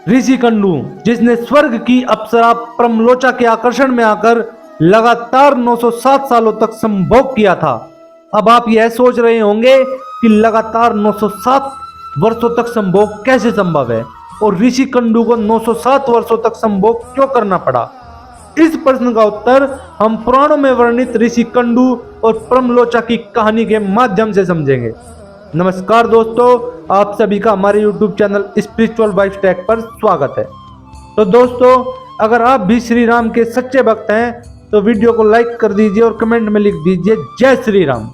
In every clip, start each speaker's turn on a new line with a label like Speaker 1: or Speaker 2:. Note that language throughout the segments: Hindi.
Speaker 1: ऋषि कंडू, जिसने स्वर्ग की अप्सरा प्रमलोचा के आकर्षण में आकर लगातार 907 सालों तक संभोग किया था। अब आप यह सोच रहे होंगे कि लगातार 907 वर्षों तक संभोग कैसे संभव है और ऋषि कंडू को 907 वर्षों तक संभोग क्यों करना पड़ा। इस प्रश्न का उत्तर हम पुराणों में वर्णित ऋषि कंडू और प्रमलोचा की कहानी के माध्यम से समझेंगे। नमस्कार दोस्तों, आप सभी का हमारे YouTube channel spiritual vibes tech पर स्वागत है। तो दोस्तों, अगर आप भी श्री राम के सच्चे भक्त हैं तो वीडियो को लाइक कर दीजिए और कमेंट में लिख दीजिए जय श्री राम।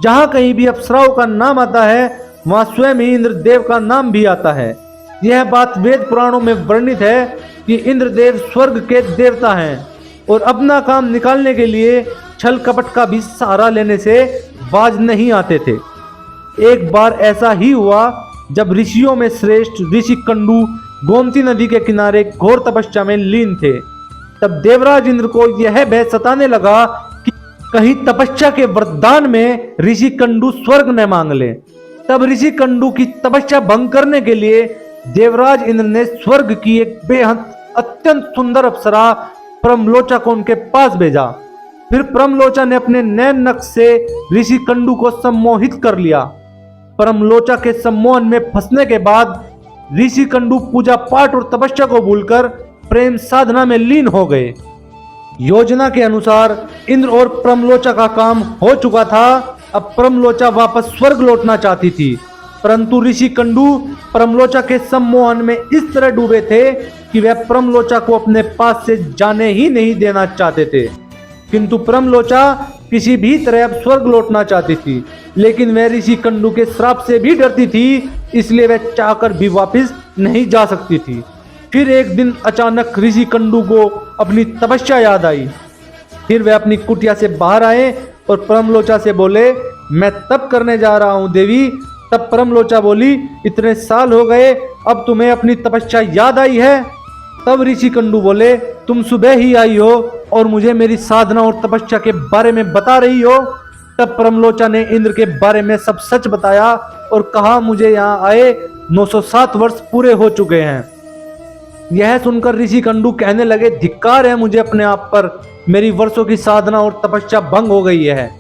Speaker 1: जहां कहीं भी अप्सराओं का नाम आता है वहां स्वयं ही इंद्रदेव का नाम भी आता है। यह बात वेद पुराणों में वर्णित है कि इंद्रदेव स्वर्ग के देवता हैं और अपना काम निकालने के लिए छल कपट का भी सहारा लेने से बाज नहीं आते थे। एक बार ऐसा ही हुआ जब ऋषियों में श्रेष्ठ ऋषि कंडू गोमती नदी के किनारे घोर तपस्या में लीन थे। तब देवराज इंद्र को यह भय सताने लगा कि कहीं तपस्या के वरदान में ऋषि कंडू स्वर्ग न मांग ले। तब ऋषि कंडू की तपस्या भंग करने के लिए देवराज इंद्र ने स्वर्ग की एक बेहद अत्यंत सुंदर अप्सरा प्रमलोचा को उनके पास भेजा। फिर प्रमलोचा ने अपने नैन नक्श से ऋषि कंडू को सम्मोहित कर लिया। प्रमलोचा के सम्मोहन में फंसने के बाद ऋषि कंडू पूजा पाठ और तपस्या को भूलकर प्रेम साधना में लीन हो गए। योजना के अनुसार इंद्र और प्रमलोचा का काम हो चुका था। अब प्रमलोचा वापस स्वर्ग लौटना चाहती थी, परंतु ऋषि कंडू प्रमलोचा के सम्मोहन में इस तरह डूबे थे कि वह प्रमलोचा को अपने पास से जाने ही नहीं देना चाहते थे। किंतु प्रमलोचा किसी भी तरह अब स्वर्ग लौटना चाहती थी, लेकिन वह ऋषि कंडू के श्राप से भी डरती थी, इसलिए वह चाहकर भी वापस नहीं जा सकती थी। फिर एक दिन अचानक ऋषि कंडू को अपनी तपस्या याद आई। फिर वह अपनी कुटिया से बाहर आए और प्रमलोचा से बोले, मैं तप करने जा रहा हूँ देवी। तब प्रमलोचा बोली, इतने साल हो गए, अब तुम्हें अपनी तपस्या याद आई है। तब ऋषि कंडू बोले, तुम सुबह ही आई हो और मुझे मेरी साधना और तपस्या के बारे में बता रही हो। तब प्रमलोचा ने इंद्र के बारे में सब सच बताया और कहा, मुझे यहाँ आए 907 वर्ष पूरे हो चुके हैं। यह सुनकर ऋषि कंडू कहने लगे, धिक्कार है मुझे अपने आप पर, मेरी वर्षों की साधना और तपस्या भंग हो गई है।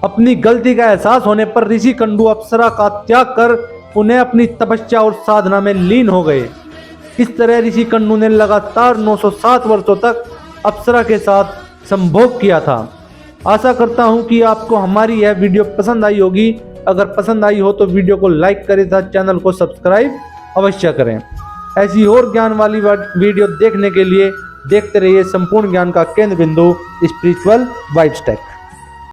Speaker 1: अपनी गलती का एहसास होने पर ऋषि कंडू अप्सरा का त्याग कर उन्हें अपनी तपस्या और साधना में लीन हो गए। इस तरह ऋषि कंडू ने लगातार 907 वर्षों तक अप्सरा के साथ संभोग किया था। आशा करता हूं कि आपको हमारी यह वीडियो पसंद आई होगी। अगर पसंद आई हो तो वीडियो को लाइक करें तथा चैनल को सब्सक्राइब अवश्य करें। ऐसी और ज्ञान वाली वीडियो देखने के लिए देखते रहिए संपूर्ण ज्ञान का केंद्र बिंदु स्पिरिचुअल वाइब्स टेक।